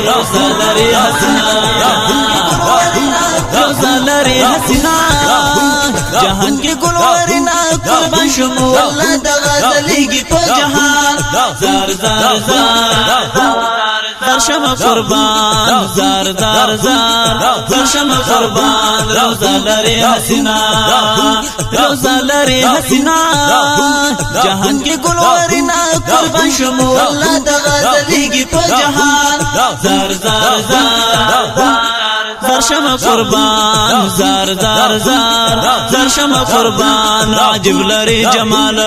روزا لري حسنا روزا لري حسنا جهان کې ګلورنا قربان شم والله د غزلېږي په جهان زار زار زار شم قربان زار زار زار شم قربان روزا لري حسنا روزا لري حسنا جهان کې ګلورنا قربان شم والله د غزلېږي په جهان زار زار زار شم قربان زار زار زار شم قربان عجب لري جمال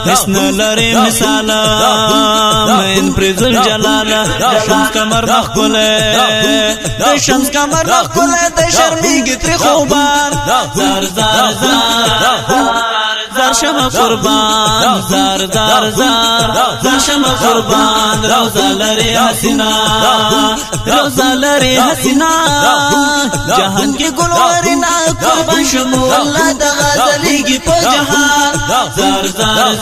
حسن لري مثال من پرزل جلال شمس کمر مخبوله شمس کمر مخبوله شرمیږي تر خوبان زار زار زار شم قربان زار زار زار شم قربان روزا لري حسنا روزا لري حسنا جهان کې ګلورنا قربان شم والله د غزلېږي په جهان زار زار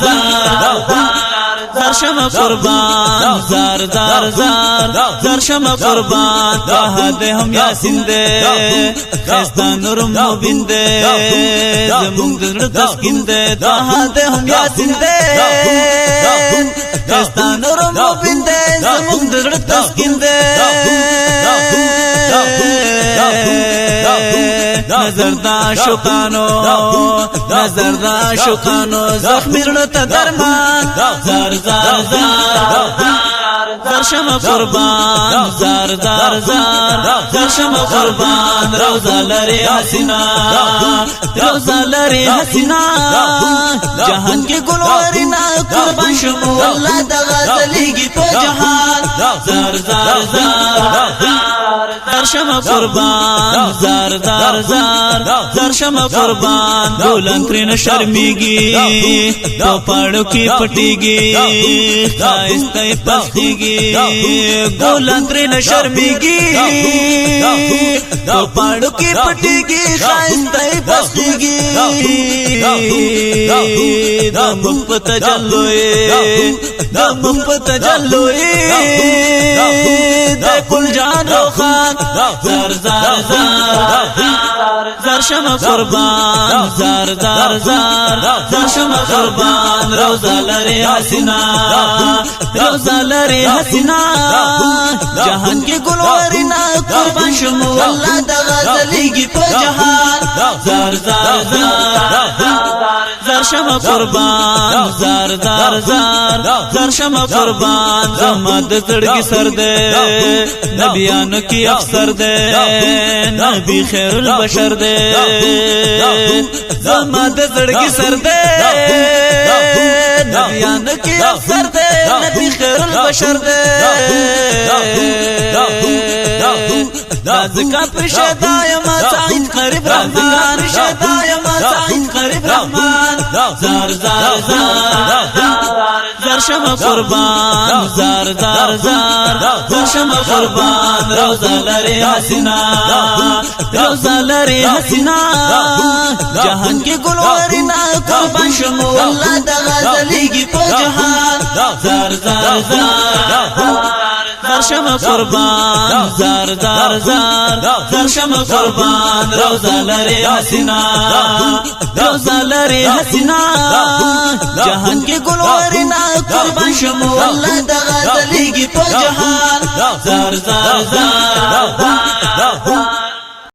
زار شم قربان زار زار زار شم قربان طه دې هم یاسین دې خستا نور مبین دې زمونږ زړه تسکین دې طه دې هم یاسین دې خستا نور مبین دې زمونږ زړه تسکین دې نظر دا شوقانو زخمی رړه ته درمان زار زار زار شم قربان زار زار زار شم قربان روزا لري حسنا روزا لري حسنا جهان کې ګلورنا قربان شم والله د غزلېږي په جهان زار زار زار شم قربان زار زار زار شم قربان بولن ترین شرمیږي په پاړو کې پټيږي خایسته پخېږي بولن ترین شرمیږي په پاړو کې پټيږي خایسته پخېږي د مخ تجلوي د کل جانو خان زار زار زار شم قربان زار زار زار شم قربان روزا لري حسنا روزا لري حسنا جهان کې ګلورنا قربان شم والله د غزلېږي په جهان زار زار زار شم قربان زار زار زار شم قربان زما د زړګي سر دې نبیانو کی افسر دے نبی خیر البشر دے زما د زړګي سر دے نبیانو کی افسر دے نبی خیر البشر دے ذکا پر شدای ما سعید قریب رحمان شدای ما سعید قریب رحمان زار زار زار شم قربان زار زار زار شم قربان روزا لري حسنا روزا لري حسنا جهان کې ګلورنا قربان شم والله د غزلېږي په جهان زار زار زار شم قربان زار زار زار شم قربان روزا لري حسنا روزا لري حسنا جهان کې ګلورنا قربان شم والله د غزلېږي په جهان زار زار